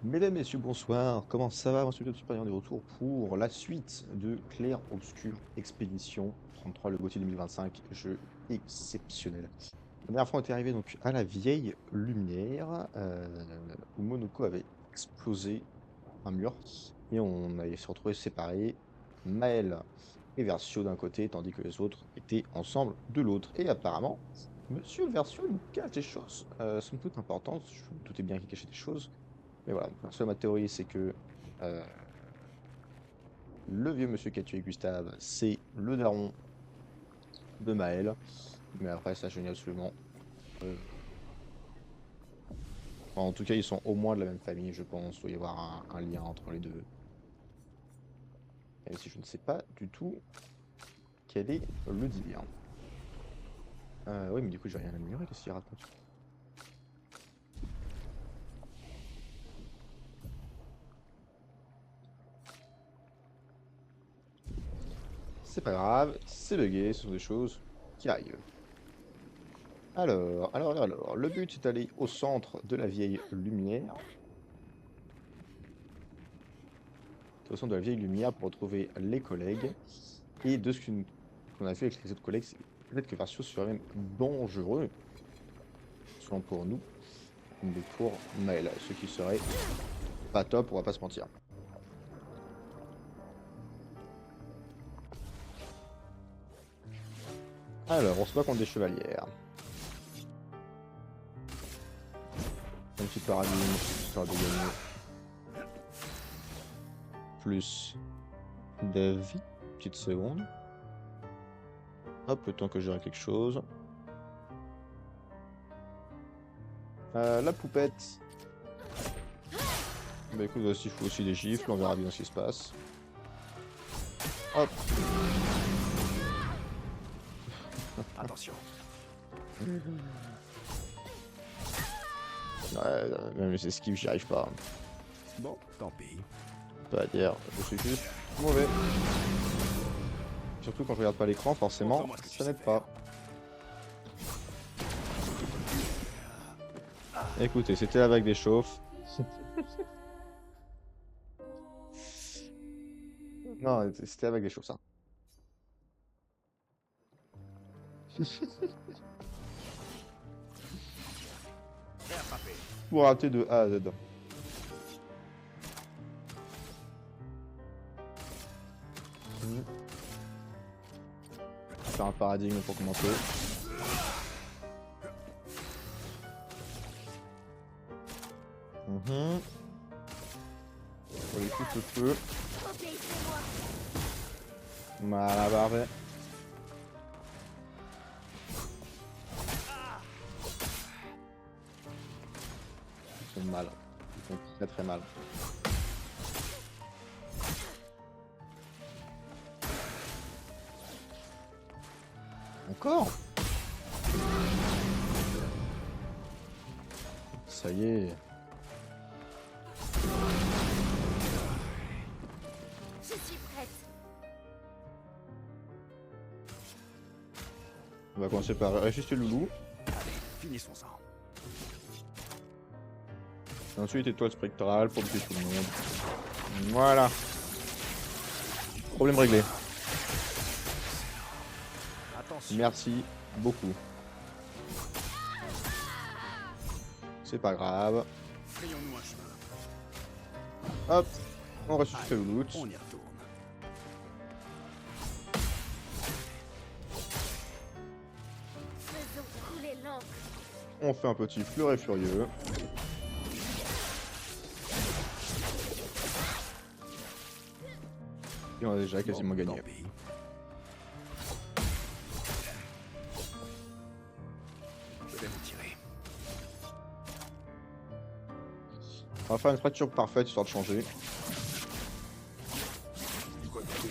Mesdames, Messieurs, bonsoir. Comment ça va? Moi, c'est le Super de retour pour la suite de Clair Obscur Expédition 33, le Gauthier 2025, jeu exceptionnel. La dernière fois, on était arrivé donc à la vieille lumière où Monoko avait explosé un mur et on avait se retrouvé séparés, Maël et Versio d'un côté, tandis que les autres étaient ensemble de l'autre. Et apparemment, Monsieur Versio nous cache des choses, somme toute importantes. Je me doutais bien qu'il cachait des choses. Mais voilà, perso, ma théorie, c'est que euh, le vieux monsieur qui a tué Gustave, c'est le daron de Maël. Mais après, ça, je n'ai absolument. euh, enfin, en tout cas, ils sont au moins de la même famille, je pense. Il doit y avoir un lien entre les deux. Même si je ne sais pas du tout quel est le délire. Oui, mais du coup, j'ai rien amélioré. Qu'est-ce qu'il raconte? C'est pas grave, c'est bugué, ce sont des choses qui arrivent. Alors, le but c'est d'aller au centre de la vieille lumière. Au centre de la vieille lumière pour retrouver les collègues. Et de ce qu'on a fait avec les autres collègues, c'est peut-être que Versio serait même dangereux, selon pour nous, mais pour Maël, ce qui serait pas top, on va pas se mentir. Alors, on se bat contre des chevalières. Un petit paradis, histoire de gagner plus de vie. Petite seconde. Hop, le temps que j'aurai quelque chose. La poupette. Bah écoute, voici, il faut aussi des gifles, on verra bien ce qui se passe. Hop. Attention. Ouais, même les esquives, j'y arrive pas. Bon, tant pis. Pas à dire, je suis juste mauvais. Surtout quand je regarde pas l'écran, forcément, Montre-moi ce que tu ça sais n'aide pas. Écoutez, c'était la vague des chauffes. Non, c'était la vague des chauffes, ça. Et attrapé. Pour rater de A à Z. Hmm. Faire un paradigme pour commencer. Mhm. Pour les coups de feu. Voilà, parfait. Ils font mal. Ils font très très mal. Encore? Ça y est. Je suis prête. On va commencer par réajuster le loulou. Allez, finissons-en. Ensuite, étoile spectrale pour buter tout le monde. Voilà. Problème réglé. Attention. Merci beaucoup. C'est pas grave. Frayons-nous un chemin. Hop. On ressuscite le loot. On y retourne. Faisons couler l'encre. On fait un petit fleuret furieux. Et on a déjà quasiment Bon, gagné. tant pis. Je vais me tirer. On va faire une fracture parfaite histoire de changer. Quoi que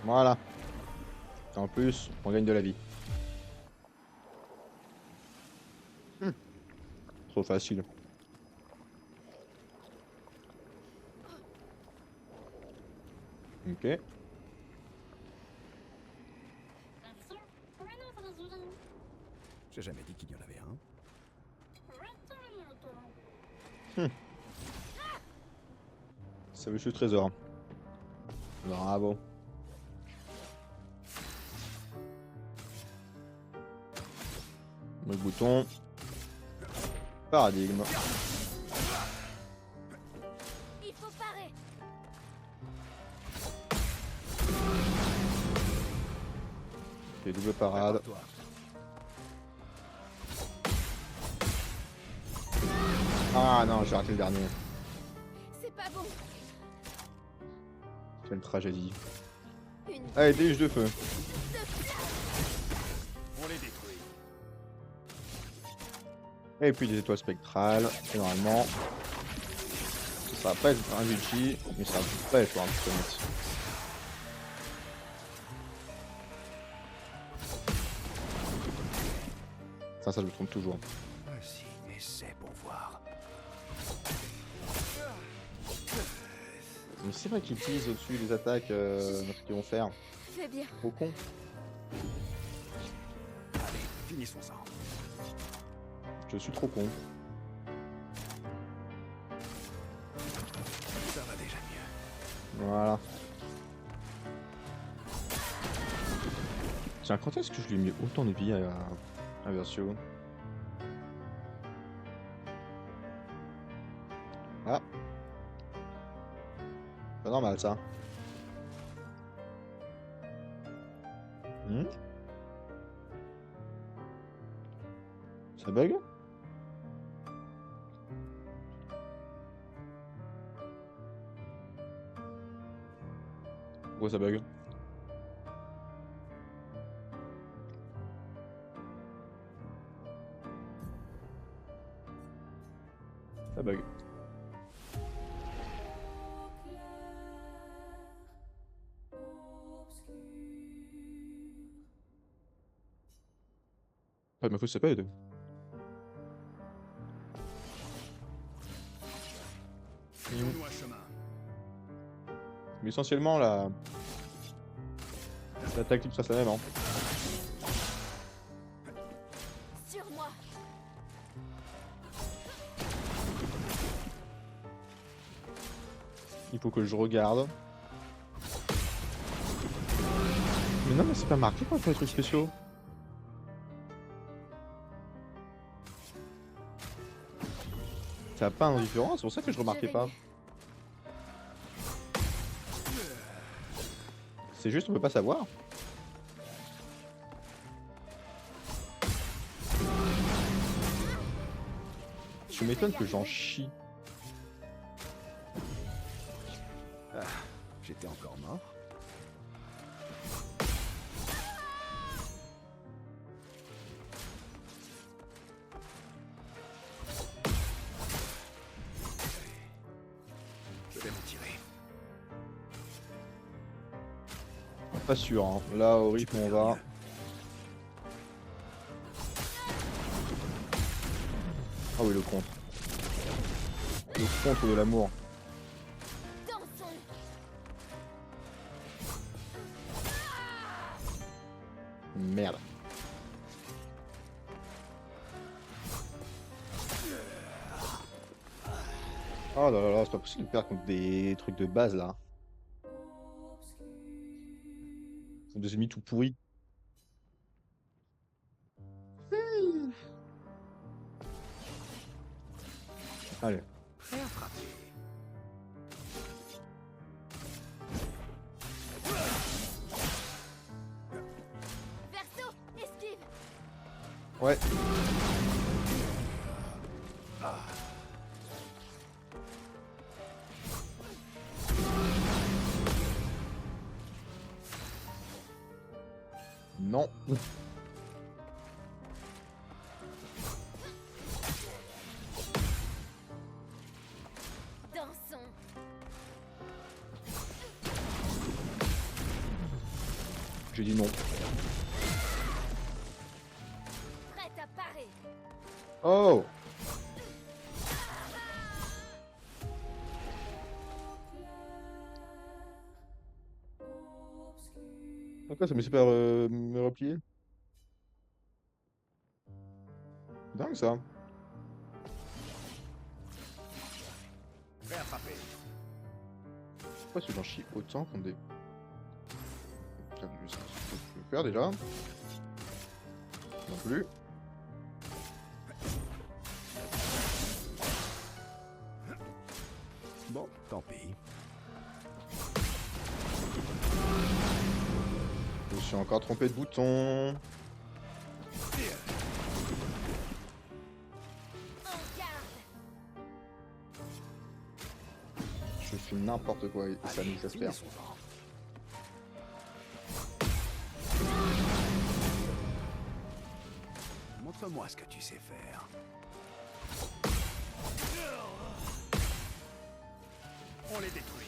Voilà. Et en plus, on gagne de la vie. Trop facile. Ok. j'ai jamais dit qu'il y en avait un. Ça veut juste le trésor. Bravo. Le bouton. Paradigme. Il faut parer. Ok, double parade. Prépare-toi. Ah non, j'ai raté le dernier. C'est pas bon. Quelle tragédie. Une Allez, déluge de feu. On les détruit. Et puis des étoiles spectrales. Et normalement, ça va pas être un Gucci, mais ça va pas être un petit honnête. Ça je me trompe toujours. Vas-y, essaie pour voir. Mais c'est vrai qu'ils utilisent au-dessus des attaques ce qu'ils vont faire. Fais bien. Au con. Allez, finissons ça. Je suis trop con. Ça va déjà mieux. Voilà. Tiens, quand est-ce que je lui ai mis autant de vie à Versio? Ah. Pas normal ça. Hmm. Ça bug? Pourquoi ça bug? Ça bug. Pas de ma faute, ça bug. Frayons-nous un chemin. Mais essentiellement la tactique ça même hein. Sur moi. Il faut que je regarde. Mais non mais c'est pas marqué quoi pour les trucs spéciaux. Ça a pas un différent, c'est pour ça que je remarquais pas. C'est juste on peut pas savoir. Je m'étonne que j'en chie. J'étais encore mort. Je vais m'en tirer. Pas sûr hein. Là au rythme on va. Ah oui le contre. Le contre de l'amour. Dansons. Merde. Oh là là là, c'est pas possible de perdre contre des trucs de base là. Des ennemis tout pourris. Allez. Prêt à frapper. Verso, esquive. Ouais. Non. Dansons. J'ai dit non. Prête à parer. Oh. Pourquoi ça me fait pas me replier? Dingue ça. Prêt à frapper. Pourquoi est-ce que j'en chie autant contre des... Putain, je sais pas ce que je peux faire déjà. Non plus. Bon, tant pis. Je me suis encore trompé de bouton. En garde. Je fais n'importe quoi et ça Allez, me laisse finis faire. son ventre. Montre-moi ce que tu sais faire. On les détruit.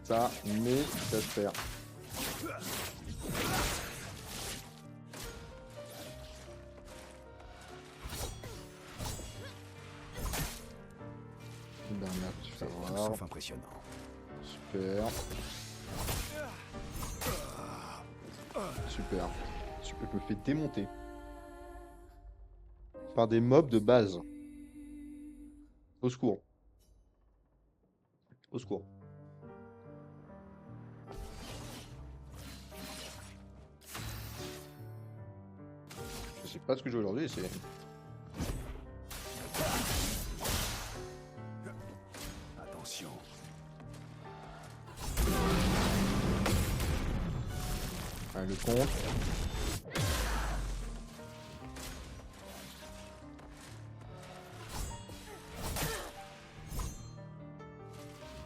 Ça me laisse faire. Ben merde, tu fais voir. Sauf impressionnant. Super. Super. Super. Je me fais démonter. Par des mobs de base. Au secours. Au secours. Je sais pas ce que je joue aujourd'hui, c'est... Attention. Ah, le compte.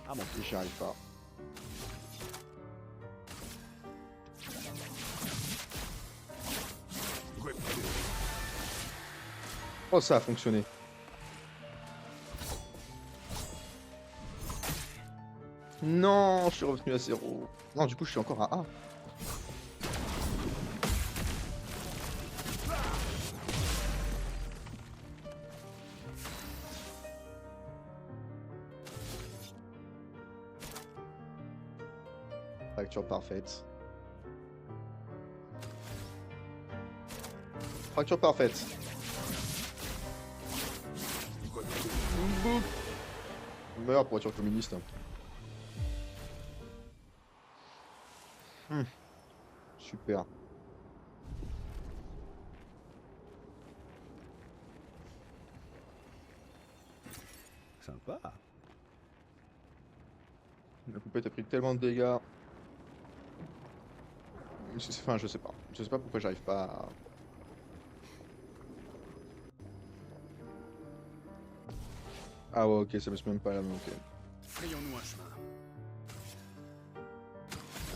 Ah mon Et j'y arrive pas. Oh, ça a fonctionné. Non, je suis revenu à 0. Non, du coup, je suis encore à A. Fracture parfaite. Fracture parfaite. Meurs, pour être communiste. Super. Sympa. La poupette a pris tellement de dégâts. Enfin, je sais pas. Je sais pas pourquoi j'arrive pas à... Ah ouais, ok, ça me suit même pas là, mais ok. Frayons-nous un chemin.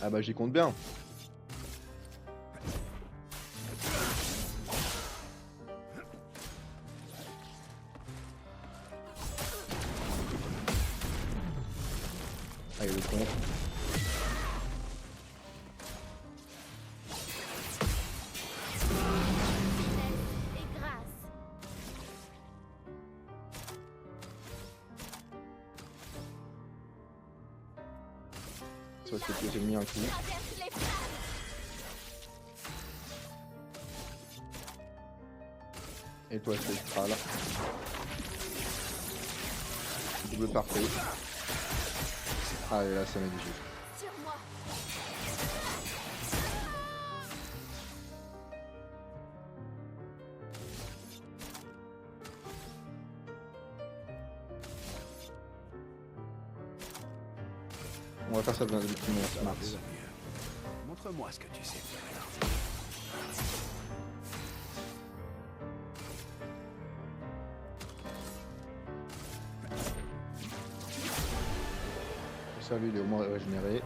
Ah bah j'y compte bien. Allez, le compte. Vitesse et grâce. Ça va se fait les ennemis un coup. Traverse les flammes. Et toi, c'est Stral. Double parfait. Ah, et là, ça m'a dit juste. Sur moi. On va faire ça dans une smart. Déjà mieux. Montre-moi ce que tu sais faire. Ça, lui, il est au moins régénéré.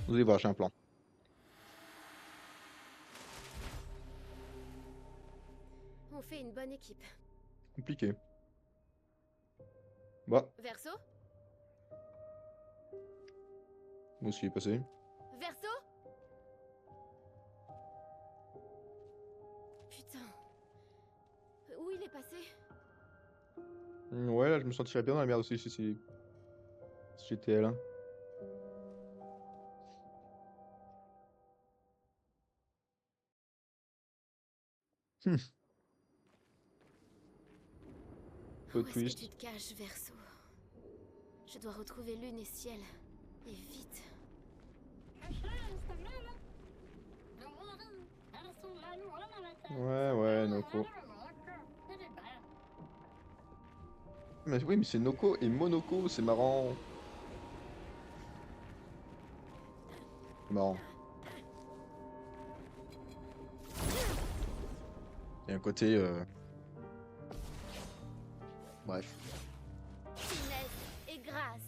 Vous allez voir, j'ai un plan. On fait une bonne équipe. Compliqué. Bah, Verso? où est-ce qu'il est passé? Verso? Putain. Où il est passé? Ouais, là, je me sentirais bien dans la merde aussi si j'étais elle. Hein. Plot Où est-ce que twist. tu te caches, Verso? Je dois retrouver lune et ciel. Et vite. Ouais, Noko. Mais oui, mais c'est Noko et Monoko, c'est marrant. C'est marrant. Il y a un côté... Bref. Finesse et grâce.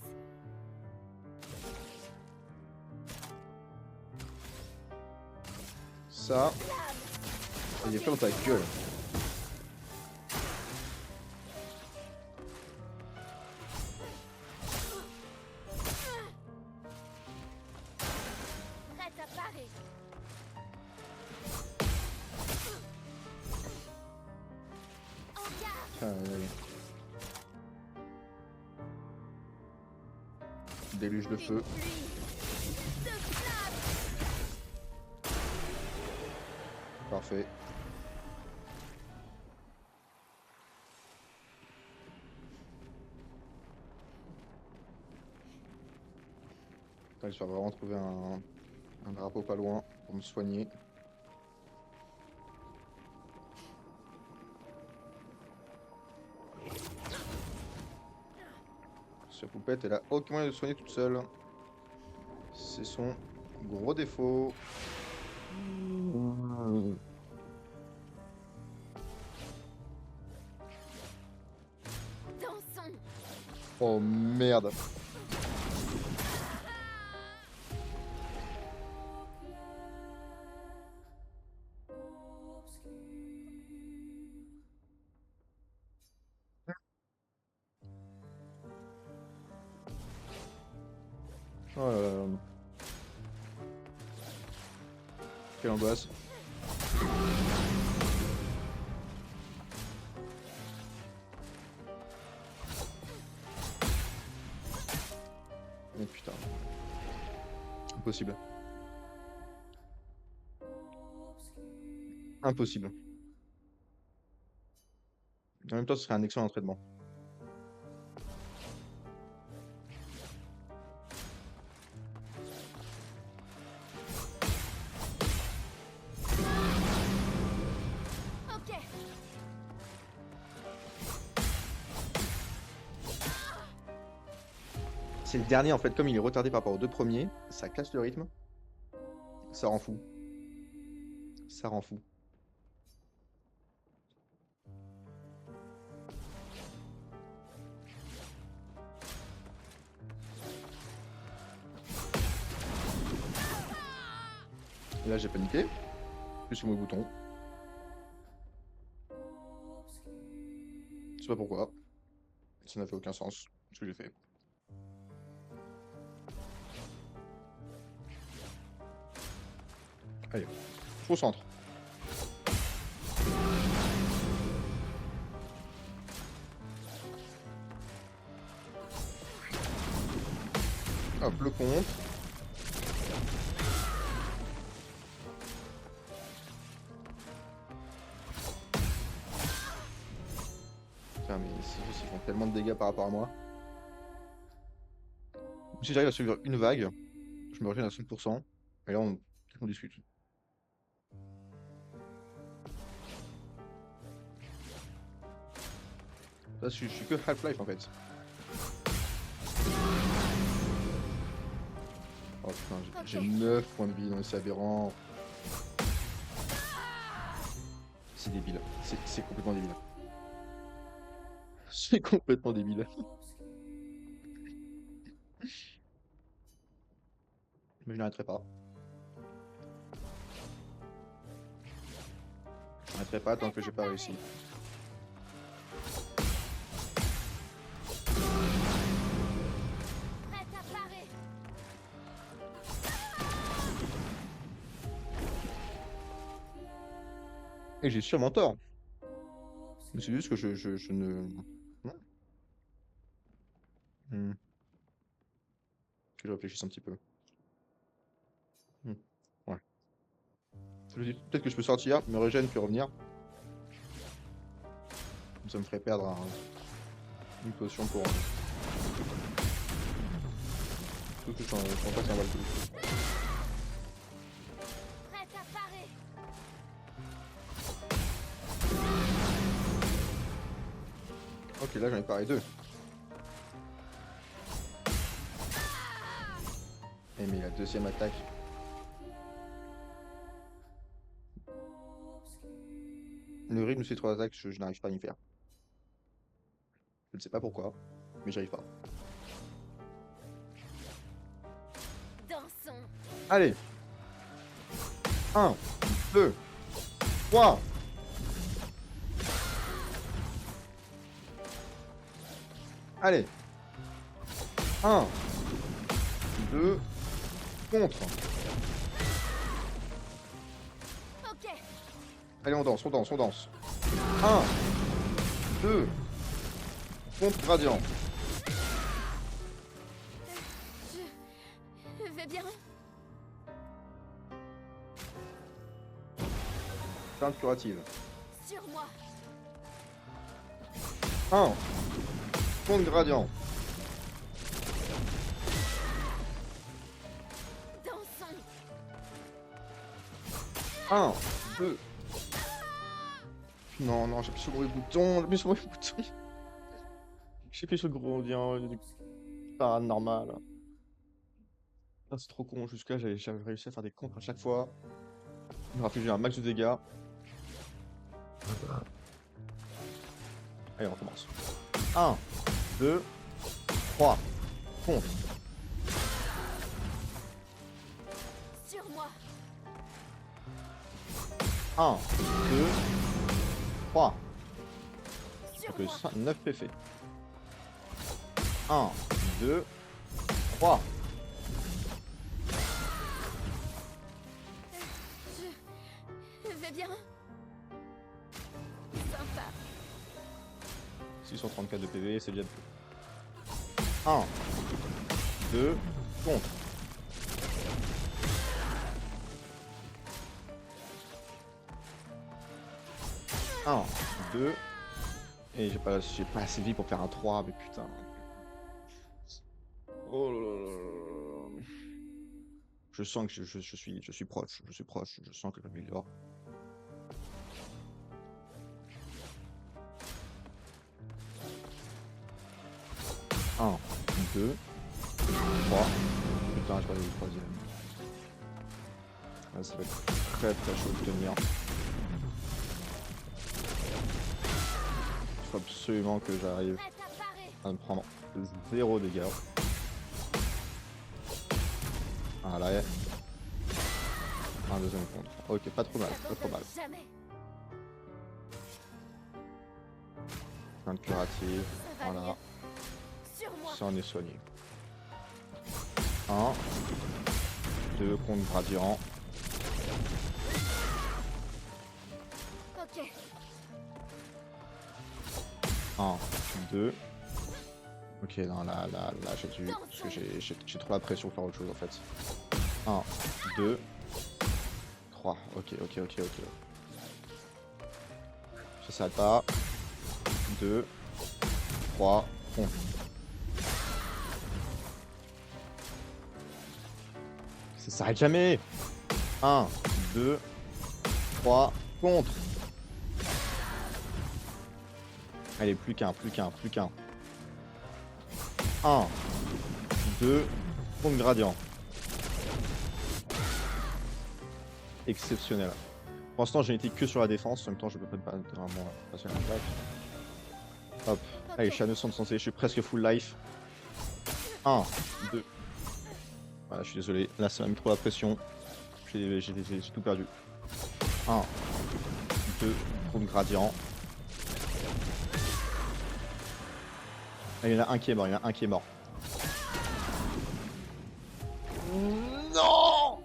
Ça, il est fait dans ta gueule. Prête à parer. En garde. Déluge de feu. Une pluie de flammes. Parfait. Putain, j'espère vraiment trouver un drapeau pas loin pour me soigner. Cette poupette, elle a aucun moyen de se soigner toute seule. C'est son gros défaut. Dansons. Oh merde. Oh là là. Quelle angoisse. Mais putain. Impossible. Impossible. En même temps, ce serait un excellent entraînement. Ok. C'est le dernier en fait, comme il est retardé par rapport aux deux premiers, ça casse le rythme. Ça rend fou. Ça rend fou. Et là j'ai paniqué. Plus sur mon bouton. Je sais pas pourquoi. Ça n'a fait aucun sens ce que j'ai fait. Allez, je concentre. Hop, le compte. Putain, mais ces gens, ils font tellement de dégâts par rapport à moi. Si j'arrive à suivre une vague, je me régène à 100%. Et là, on discute. Là, je suis que Half-Life en fait. Oh putain, j'ai 9 points de vie, non, c'est aberrant. C'est débile. C'est complètement débile. C'est complètement débile. Mais je n'arrêterai pas. Je n'arrêterai pas tant que j'ai pas réussi. Prête à parer. Et j'ai sûrement tort. Mais c'est juste que je ne... Non. Que je réfléchisse un petit peu. Ouais. Je me dis peut-être que je peux sortir, me régène puis revenir. Ça me ferait perdre Une potion pour... Tout de suite, je pense pas que ça va le coup. Prête à parer. Ok, là j'en ai paré 2. Et mais la deuxième attaque. Le rythme de ces 3 attaques, je n'arrive pas à y faire. Je ne sais pas pourquoi, mais j'arrive pas. Dansons. Allez 1, 2, 3. Allez 1, 2, contre. Ok. Allez, on danse, on danse, on danse. 1, 2, contre gradient. Je vais bien. Feinte curative. Sur moi. 1, contre gradient. Dansons. 1, 2. Non, non, j'appuie sur le mauvais bouton, j'appuie sur le mauvais bouton. J'ai appuyé sur le gradient, paranormal. Ah, c'est trop con, jusque-là j'avais réussi à faire des contres à chaque fois. Me infliger un max de dégâts. Allez, on recommence. 1, 2, 3, contre. Sur moi. 1, 2, 3. Sur Donc moi. 9 PF. 1, 2, 3. Je vais bien. Sympa. 634 de PV, c'est déjà de plus. 1, 2, contre. Un, 2. Et j'ai pas assez de vie pour faire un 3, mais putain. Oh là là là là. Je sens que je suis proche, je sens que je m'améliore. Un, 2, 3. Putain, j'ai pas eu le troisième. Ah, ça va être très très chaud de tenir. Il faut absolument que j'arrive Prête à parer. à me prendre 0 dégâts. Voilà. Un deuxième contre. Ok, pas trop mal, pas trop mal. Jamais. Feinte curative. Ça va Voilà. mieux. Sur moi. Ça on est soigné. 1, 2 contre gradient. Ok. 1, 2. Ok, non, là, j'ai dû. Parce que j'ai trop la pression pour faire autre chose en fait. 1, 2, 3. Ok. Ça s'arrête pas. 2, 3, contre. Ça s'arrête jamais. 1, 2, 3, contre. Allez, plus qu'un. 1, 2, contre gradient. Exceptionnel. Pour l'instant, j'ai été que sur la défense. En même temps, je peux pas vraiment passer à l'attaque. Hop. Allez, je suis à 900 de santé. Je suis presque full life. 1, 2. Voilà, je suis désolé. Là, ça m'a mis trop la pression. J'ai tout perdu. 1, 2, contre gradient. Ah, il y en a un qui est mort, Non.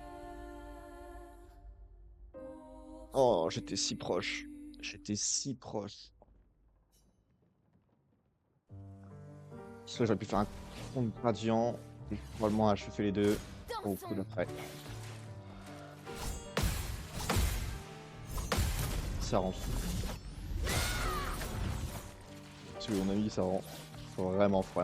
Oh, j'étais si proche. Parce que j'aurais pu faire un contre gradient. Et probablement je fais les deux au coup d'après. Ça rentre. Parce que mon ami, ça rentre. vraiment fou.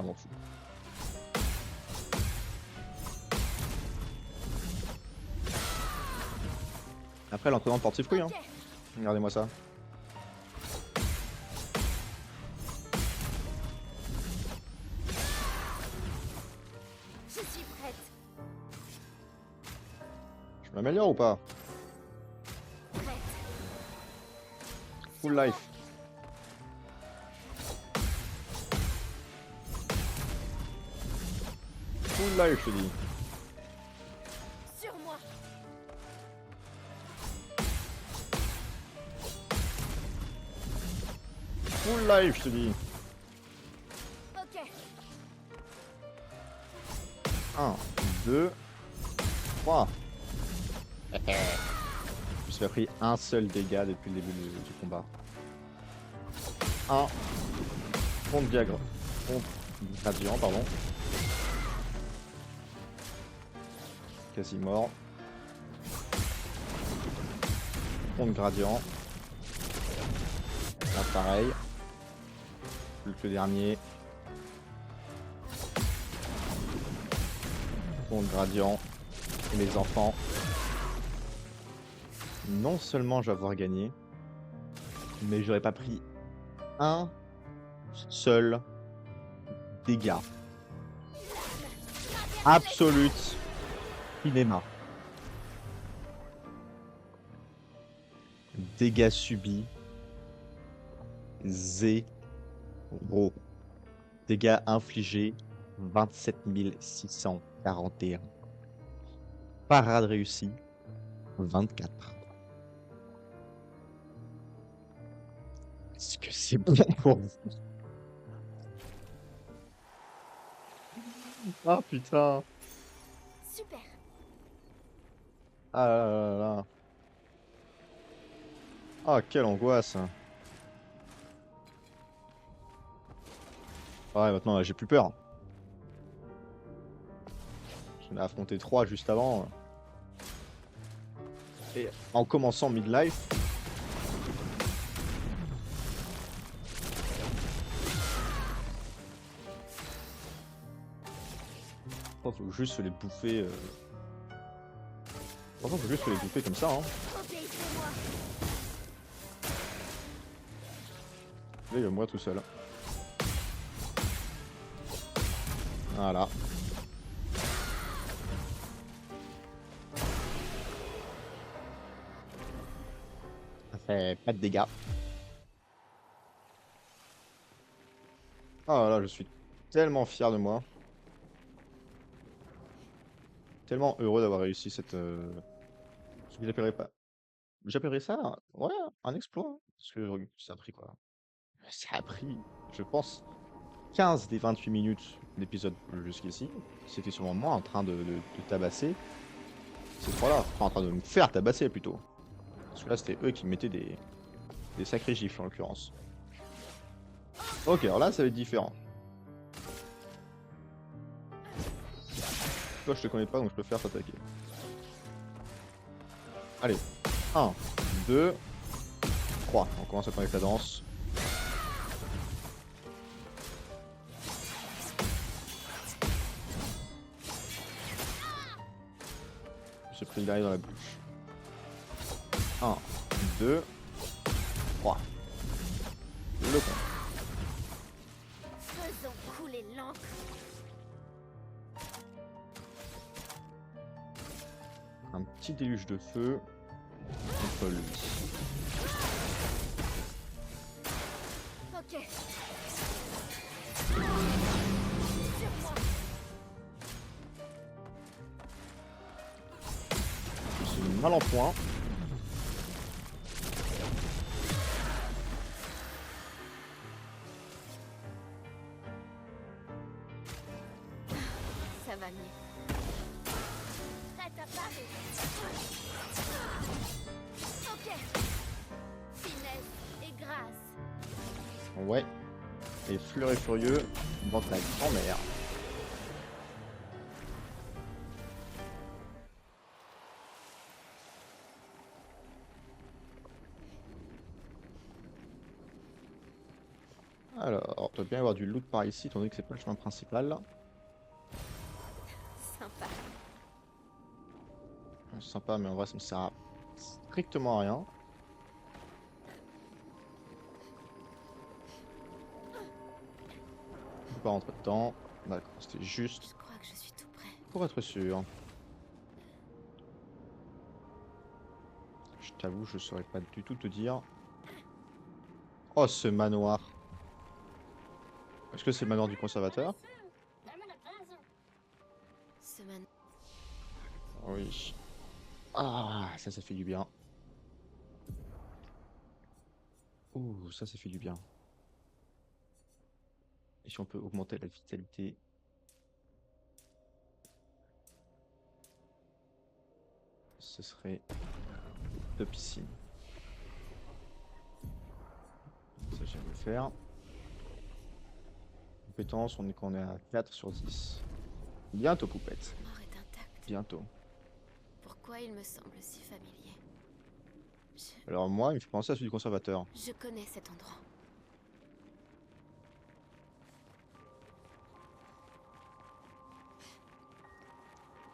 Après, l'entraînement porte ses fruits, hein. Ok, Regardez-moi ça. je suis prête. Je m'améliore ou pas? Prête. Full life. Full life, je te dis. Sur moi. Full life, je te dis. Ok. 1, 2, 3. Je me suis pas pris un seul dégât depuis le début du combat. 1. Pompe diagramme. Pompe gradient, pardon. Quasi mort. Pompe gradient. Là, pareil. Plus que le dernier. Pompe gradient. Et les enfants. Non seulement je vais avoir gagné, mais j'aurais pas pris un seul dégât. Absolute cinéma. Dégâts subis. Zéro. Dégâts infligés. 27 641. Parade réussie. 24. Est-ce que c'est bon pour vous? Ah putain. Super. Ah là là là là. Ah, quelle angoisse. Ouais, maintenant là, j'ai plus peur. J'en ai affronté 3 juste avant. Et en commençant midlife. Faut juste les bouffer. Franchement, faut juste les bouffer comme ça. Hein. Obéissez-moi. Là, il va mourir tout seul. Voilà. Ça fait pas de dégâts. Ah là, je suis tellement fier de moi. Tellement heureux d'avoir réussi cette. Ce que j'appellerais pas. J'appellerais ça, ouais, un exploit. Hein. Parce que ça a pris quoi? Ça a pris, je pense, 15 des 28 minutes d'épisode jusqu'ici. C'était sûrement moi en train de tabasser ces trois-là. Enfin, en train de me faire tabasser plutôt. Parce que là, c'était eux qui mettaient des sacrés gifles en l'occurrence. Ok, alors là, ça va être différent. Toi, je te connais pas, donc je peux faire t'attaquer. Allez, 1, 2, 3. On commence à connaître la danse. J'ai pris le dernier dans la bouche. 1, 2, 3. Le compte. Faisons couler l'encre. Un petit déluge de feu contre lui. Ok. Sur moi. Je suis mal en point. Ça va mieux. Prête à parer. Ok. Finesse et grâce. Ouais. Et fleur et furieux dans ta grand-mère. Alors, doit bien y avoir du loot par ici, étant donné que c'est pas le chemin principal. Là. Sympa. C'est sympa, mais en vrai, ça me sert à strictement à rien. On peut pas rentrer dedans. D'accord, c'était juste Je crois que je suis tout prêt. pour être sûr. Je t'avoue, je saurais pas du tout te dire. Oh, ce manoir. Est-ce que c'est le manoir du conservateur? Semaine. Oui. Ah, ça fait du bien. Ouh, ça fait du bien. Et si on peut augmenter la vitalité. Ce serait de piscine. Ça, j'aime le faire. Compétence, on est à 4 sur 10. Bientôt, poupette. Le mort est intact. Bientôt. Pourquoi il me semble si familier? Alors moi, il me fait penser à celui du conservateur. Je connais cet endroit.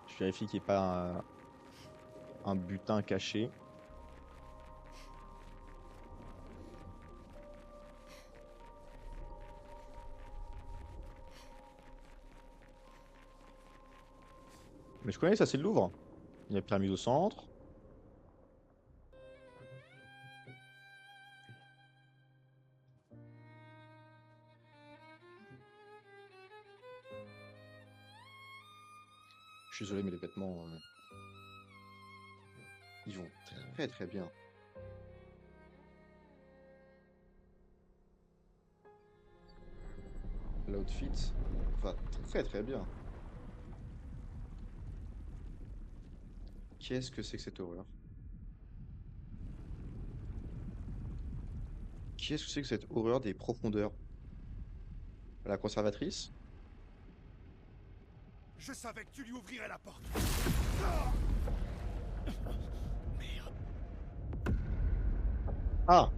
Je vérifie qu'il n'y ait pas un butin caché. Mais je connais ça, c'est le Louvre. Il y a la pyramide au centre. Je suis désolé, mais les vêtements, ils vont très très bien. L'outfit va très très bien. Qu'est-ce que c'est que cette horreur? Qu'est-ce que c'est que cette horreur des profondeurs? La conservatrice? Je savais que tu lui ouvrirais la porte. Ah!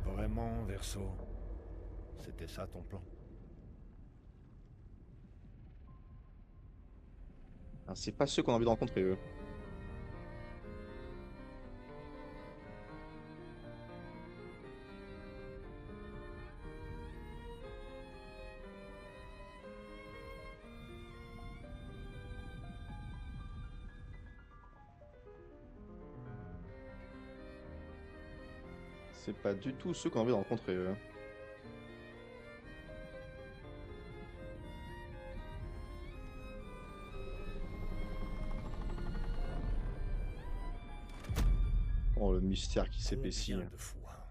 Vraiment, Verso? C'était ça ton plan? Alors, c'est pas ceux qu'on a envie de rencontrer, eux. C'est pas du tout ceux qu'on a envie de rencontrer, eux. Oh, le mystère qui s'épaissit. Combien de fois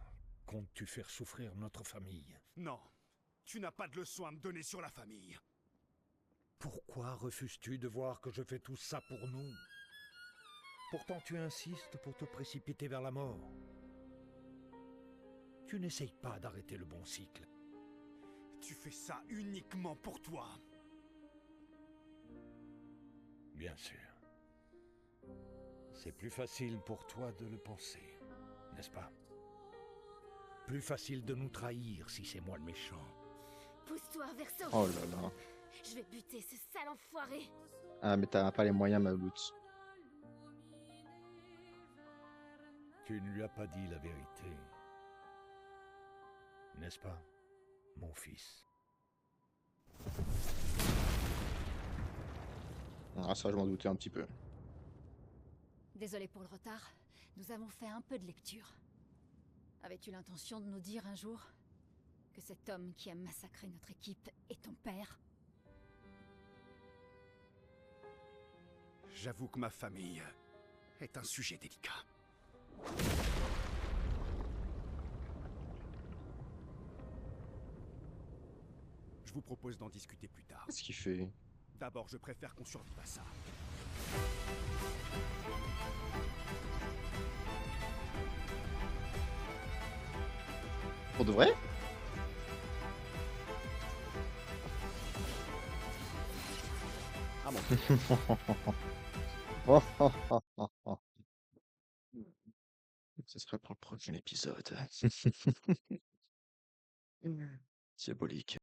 comptes-tu faire souffrir notre famille? Non, tu n'as pas de leçon à me donner sur la famille. Pourquoi refuses-tu de voir que je fais tout ça pour nous? Pourtant tu insistes pour te précipiter vers la mort. Tu n'essayes pas d'arrêter le bon cycle. Tu fais ça uniquement pour toi. Bien sûr. C'est plus facile pour toi de le penser, n'est-ce pas? Plus facile de nous trahir si c'est moi le méchant. Pousse-toi, Verso. Oh là là. Je vais buter ce sale enfoiré. Ah, mais t'as pas les moyens, Maloute. Tu ne lui as pas dit la vérité. N'est-ce pas, mon fils? Ah, ça, je m'en doutais un petit peu. Désolé pour le retard, nous avons fait un peu de lecture. Avais-tu l'intention de nous dire un jour que cet homme qui a massacré notre équipe est ton père? J'avoue que ma famille est un sujet délicat. Je vous propose d'en discuter plus tard. Qu'est-ce qu'il fait? D'abord, je préfère qu'on survive à ça. Pour de vrai? Ah bon. Oh, oh, oh, oh, oh. Ce serait pour le prochain épisode. Diabolique.